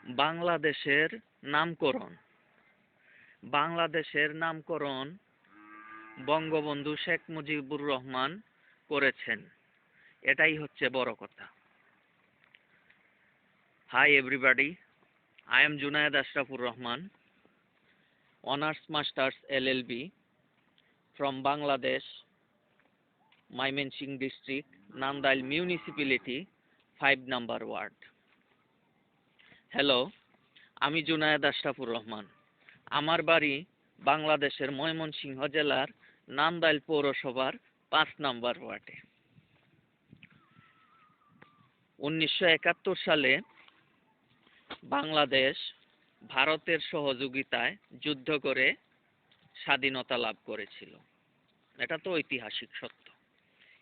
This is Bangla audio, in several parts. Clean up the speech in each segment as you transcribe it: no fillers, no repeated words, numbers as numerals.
বাংলাদেশের নামকরণ। বাংলাদেশের নামকরণ বঙ্গবন্ধু শেখ মুজিবুর রহমান করেছেন। এটাই হচ্ছে বড় কথা। Hi everybody, I am Junaid Ashrafur Rahman, Honours Masters LLB from Bangladesh, Mymensingh District, Nandail Municipality, 5 number ward. Hello, আমি জুনায়েদ আশরাফুর রহমান। আমার বাড়ি বাংলাদেশের ময়মনসিংহ জেলার নান্দাইল পৌরসভার 5 নম্বর ওয়ার্ডে। 1971 সালে বাংলাদেশ ভারতের সহযোগিতায় যুদ্ধ করে স্বাধীনতা লাভ করেছিল। এটা তো ঐতিহাসিক সত্য।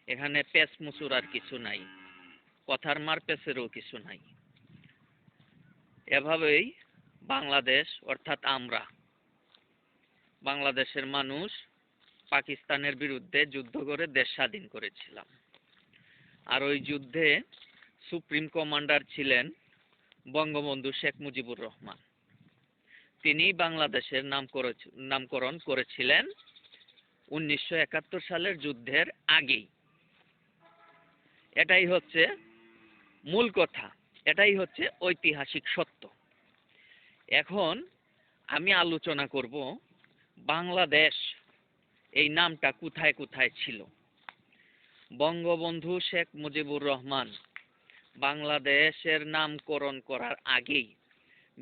এখানে পেচ মুচুরার কিছু নাই, কথার মারপেচেরও কিছু নাই। এভাবেই বাংলাদেশ অর্থাৎ আমরা, বাংলাদেশের মানুষ পাকিস্তানের বিরুদ্ধে যুদ্ধ করে দেশ স্বাধীন করেছিলাম। আর ওই যুদ্ধে সুপ্রিম কমান্ডার ছিলেন বঙ্গবন্ধু শেখ মুজিবুর রহমান। তিনি বাংলাদেশের নামকরণ করেছিলেন 1971 সালের যুদ্ধের আগেই। এটাই হচ্ছে মূল কথা, এটাই হচ্ছে ঐতিহাসিক সত্য। এখন আমি আলোচনা করব বাংলাদেশ এই নামটা কোথায় কোথায় ছিল। বঙ্গবন্ধু শেখ মুজিবুর রহমান বাংলাদেশের নামকরণ করার আগেই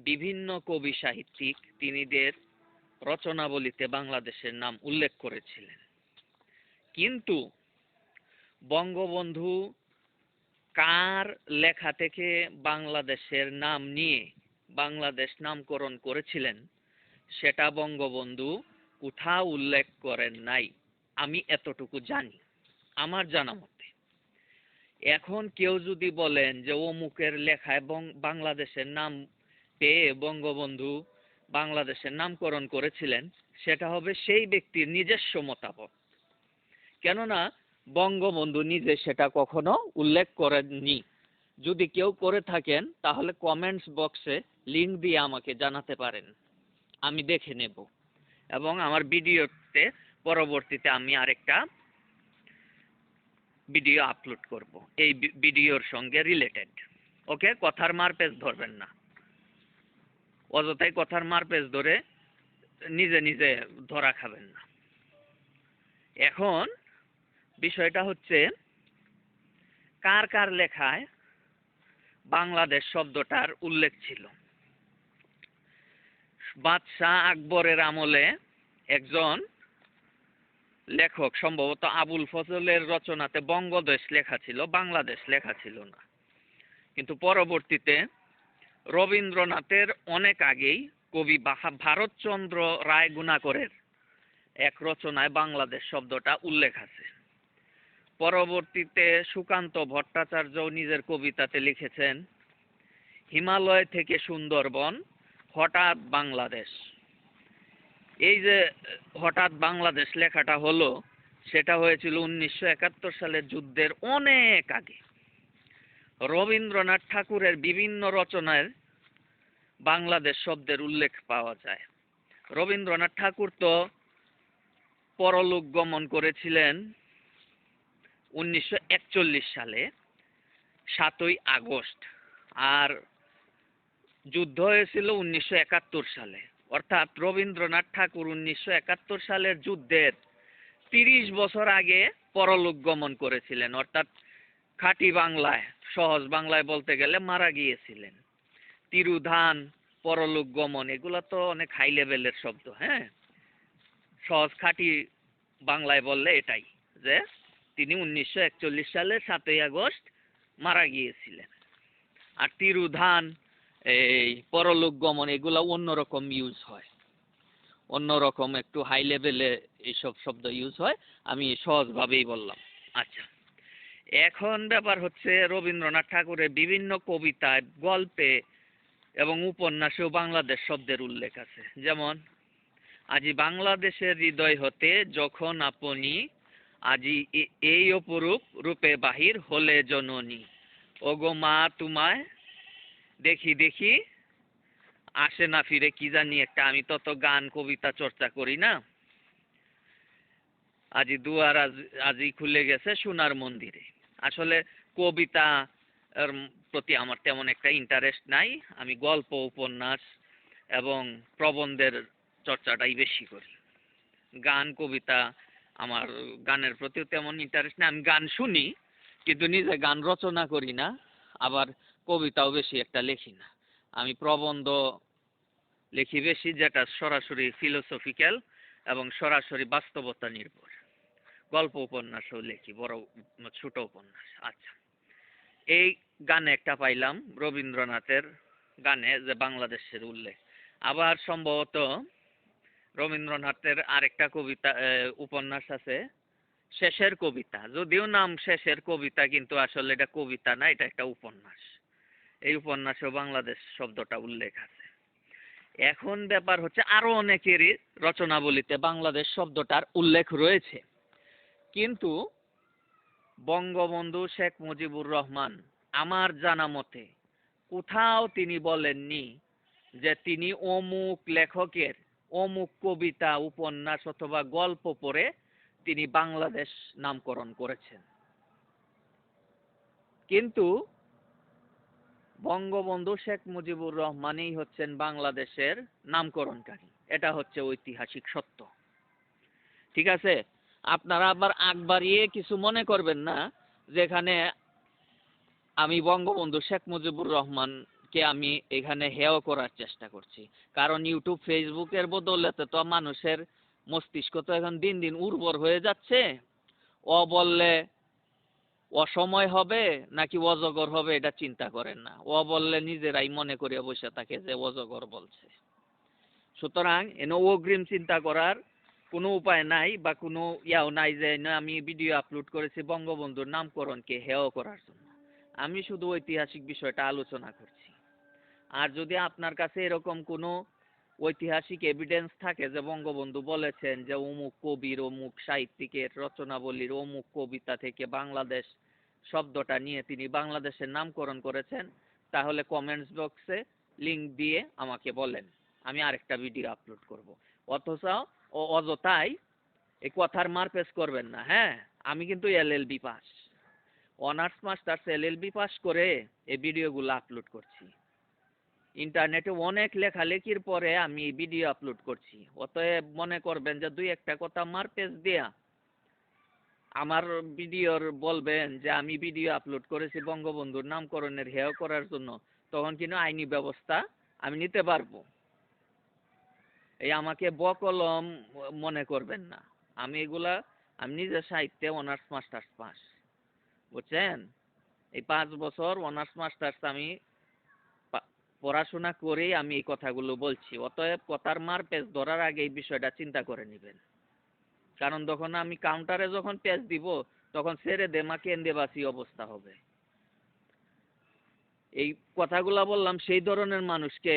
বিভিন্ন কবি সাহিত্যিক তিনিদের রচনাবলিতে বাংলাদেশের নাম উল্লেখ করেছিলেন। কিন্তু বঙ্গবন্ধু কার লেখা থেকে বাংলাদেশের নাম নিয়ে বাংলাদেশ নামকরণ করেছিলেন সেটা বঙ্গবন্ধু কোথাও উল্লেখ করেন নাই, আমি এতটুকু জানি, আমার জানা মতে। এখন কেউ যদি বলেন যে অমুকের লেখায় বাংলাদেশের নাম পেয়ে বঙ্গবন্ধু বাংলাদেশের নামকরণ করেছিলেন, সেটা হবে সেই ব্যক্তির নিজস্ব মতামত। কেননা বঙ্গবন্ধু নিজে সেটা কখনো উল্লেখ করেননি। যদি কেউ করে থাকেন তাহলে কমেন্টস বক্সে লিংক দিয়ে আমাকে জানাতে পারেন, আমি দেখে নেব এবং আমার ভিডিওতে পরবর্তীতে আমি আরেকটা ভিডিও আপলোড করব এই ভিডিওর সঙ্গে রিলেটেড। ওকে, কথার মারপেচ ধরবেন না, অযথাই কথার মারপেচ ধরে নিজে নিজে ধরা খাবেন না। এখন বিষয়টা হচ্ছে কার কার লেখায় বাংলাদেশ শব্দটার উল্লেখ ছিল। বাদশাহ আকবরের আমলে একজন লেখক, সম্ভবত আবুল ফজলের রচনাতে বঙ্গদেশ লেখা ছিল, বাংলাদেশ লেখা ছিল না। কিন্তু পরবর্তীতে রবীন্দ্রনাথের অনেক আগেই কবি ভারতচন্দ্র রায় গুণাকরের এক রচনায় বাংলাদেশ শব্দটা উল্লেখ আছে। পরবর্তীতে সুকান্ত ভট্টাচার্য নিজের কবিতাতে লিখেছেন, হিমালয় থেকে সুন্দরবন হঠাৎ বাংলাদেশ। এই যে হঠাৎ বাংলাদেশ লেখাটা হলো, সেটা হয়েছিল 1971 সালের যুদ্ধের অনেক আগে। রবীন্দ্রনাথ ঠাকুরের বিভিন্ন রচনায় বাংলাদেশ শব্দের উল্লেখ পাওয়া যায়। রবীন্দ্রনাথ ঠাকুর তো পরলোক গমন করেছিলেন 1941 সালে 7ই আগস্ট, আর যুদ্ধ হয়েছিল 1971 সালে। অর্থাৎ রবীন্দ্রনাথ ঠাকুর 1971 সালের যুদ্ধের 30 বছর আগে পরলোক গমন করেছিলেন। অর্থাৎ খাঁটি বাংলায়, সহজ বাংলায় বলতে গেলে মারা গিয়েছিলেন। তিরুধান, পরলোক গমন, এগুলো তো অনেক হাই লেভেলের শব্দ। হ্যাঁ, সহজ খাঁটি বাংলায় বললে এটাই, যে তিনি 1941 সালের 7ই আগস্ট মারা গিয়েছিলেন। আর তিরুধান, এই পরলোক গমন, এগুলো অন্যরকম ইউজ হয়, অন্যরকম একটু হাই লেভেলে এইসব শব্দ ইউজ হয়। আমি সহজভাবেই বললাম। আচ্ছা, এখন ব্যাপার হচ্ছে রবীন্দ্রনাথ ঠাকুরের বিভিন্ন কবিতায়, গল্পে এবং উপন্যাসেও বাংলাদেশ শব্দের উল্লেখ আছে। যেমন, আজি বাংলাদেশের হৃদয় হতে যখন আপনি, আজি এই অপরূপ রূপে বাহির হলে জননী, ওগো মা তোমায় দেখি দেখি আসে না ফিরে কি জানি একটা, আমি তত গান কবিতা চর্চা করি না। আজি দুয়ার আজি খুলে গেছে সোনার মন্দিরে। আসলে কবিতা এর প্রতি আমার তেমন একটা ইন্টারেস্ট নাই। আমি গল্প, উপন্যাস এবং প্রবন্ধের চর্চাটাই বেশি করি। গান কবিতা আমার গানের প্রতিও তেমন ইন্টারেস্ট নেই। আমি গান শুনি কিন্তু নিজে গান রচনা করি না, আবার কবিতাও বেশি একটা লিখি না। আমি প্রবন্ধ লিখি বেশি, যেটা সরাসরি ফিলোসফিক্যাল এবং সরাসরি বাস্তবতা নির্ভর। গল্প উপন্যাসও লিখি, বড় ছোট উপন্যাস। আচ্ছা, এই গানে একটা পাইলাম রবীন্দ্রনাথের গানে যে বাংলাদেশের উল্লেখ। আবার সম্ভবত রবীন্দ্রনাথের আরেকটা কবিতা উপন্যাস আছে শেষের কবিতা, যদিও নাম শেষের কবিতা কিন্তু আসলে এটা কবিতা না, এটা একটা উপন্যাস। এই উপন্যাসেও বাংলাদেশ শব্দটা উল্লেখ আছে। এখন ব্যাপার হচ্ছে আরো অনেকেরই রচনাবলিতে বাংলাদেশ শব্দটার উল্লেখ রয়েছে, কিন্তু বঙ্গবন্ধু শেখ মুজিবুর রহমান আমার জানা মতে কোথাও তিনি বলেননি যে তিনি অমুক লেখকের অমুক কবিতা, উপন্যাস অথবা গল্প পড়ে তিনি বাংলাদেশ নামকরণ করেছেন। কিন্তু বঙ্গবন্ধু শেখ মুজিবুর রহমানই হচ্ছেন বাংলাদেশের নামকরণকারী, এটা হচ্ছে ঐতিহাসিক সত্য। ঠিক আছে, আপনারা আবার আগ বাড়িয়ে কিছু মনে করবেন না যেখানে আমি বঙ্গবন্ধু শেখ মুজিবুর রহমানকে আমি এখানে হেয় করার চেষ্টা করছি। কারণ ইউটিউব ফেসবুকের বদৌলতে তো মানুষের মস্তিষ্ক তো এখন দিন দিন উর্বর হয়ে যাচ্ছে। ও বললে অসময় হবে নাকি অজগর হবে এটা চিন্তা করেন না, ও বললে নিজেরাই মনে করে বসে থাকে যে অজগর বলছে। সুতরাং এনে অগ্রিম চিন্তা করার কোনো উপায় নাই বা কোনো ইয়াও নাই যে আমি ভিডিও আপলোড করেছি বঙ্গবন্ধুর নামকরণকে হেয় করার জন্য। আমি শুধু ঐতিহাসিক বিষয়টা আলোচনা করছি। আর যদি আপনার কাছে এরকম কোনো ঐতিহাসিক এভিডেন্স থাকে যে বঙ্গবন্ধু বলেছেন যে অমুক কবির, অমুক সাহিত্যিকের রচনাবলীর অমুক কবিতা থেকে বাংলাদেশ শব্দটা নিয়ে তিনি বাংলাদেশের নামকরণ করেছেন, তাহলে কমেন্টস বক্সে লিংক দিয়ে আমাকে বলেন, আমি আরেকটা ভিডিও আপলোড করব। অথচ অযথাই এই কথার মারপেচ করবেন না। হ্যাঁ, আমি কিন্তু LLB pass, honours masters LLB pass করে এই ভিডিওগুলো আপলোড করছি। ইন্টারনেটে অনেক লেখালেখির পরে আমি ভিডিও আপলোড করছি। অতএব মনে করবেন যে দুই একটা কথা মারপেচ দেয়া আমার ভিডিওর বলবেন যে আমি ভিডিও আপলোড করেছি বঙ্গবন্ধুর নামকরণের হেয় করার জন্য, তখন কিন্তু আইনি ব্যবস্থা আমি নিতে পারবো। এই আমাকে বকলম মনে করবেন না। আমি নিজে সাহিত্যে অনার্স মাস্টার্স পাস, বুঝছেন? এই 5 বছর অনার্স মাস্টার্স আমি পড়াশোনা করেই আমি এই কথাগুলো বলছি। অতএব কথার মারপ্যাচ ধরার আগে এই বিষয়টা চিন্তা করে নেবেন। কারণ যখন আমি কাউন্টারে যখন পেঁচ দিব তখন ছেড়ে দে মা কেন্দে বাসি অবস্থা হবে। এই কথাগুলা বললাম সেই ধরনের মানুষকে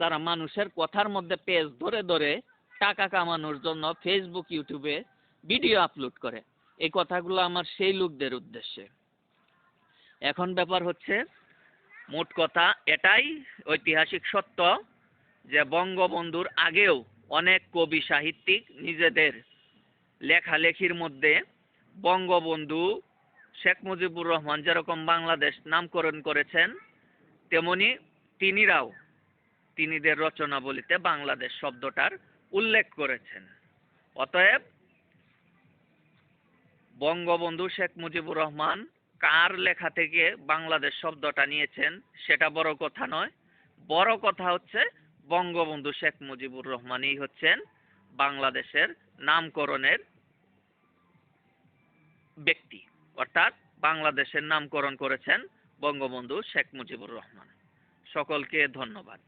যারা মানুষের কথার মধ্যে পেঁচ ধরে ধরে টাকা কামানোর জন্য ফেসবুক, ইউটিউবে ভিডিও আপলোড করে। এই কথাগুলো আমার সেই লোকদের উদ্দেশ্যে। এখন ব্যাপার হচ্ছে, মোট কথা এটাই ঐতিহাসিক সত্য যে বঙ্গবন্ধুর আগেও অনেক কবি সাহিত্যিক নিজেদের লেখালেখির মধ্যে বঙ্গবন্ধু শেখ মুজিবুর রহমান যেরকম বাংলাদেশ নামকরণ করেছেন, তেমনি তিনিদের রচনাবলিতে বাংলাদেশ শব্দটার উল্লেখ করেছেন। অতএব বঙ্গবন্ধু শেখ মুজিবুর রহমান কার লেখা থেকে বাংলাদেশ শব্দটা নিয়েছেন সেটা বড় কথা নয়। বড় কথা হচ্ছে বঙ্গবন্ধু শেখ মুজিবুর রহমানই হচ্ছেন বাংলাদেশের নামকরণের ব্যক্তি, অর্থাৎ বাংলাদেশের নামকরণ করেছেন বঙ্গবন্ধু শেখ মুজিবুর রহমান। সকলকে ধন্যবাদ।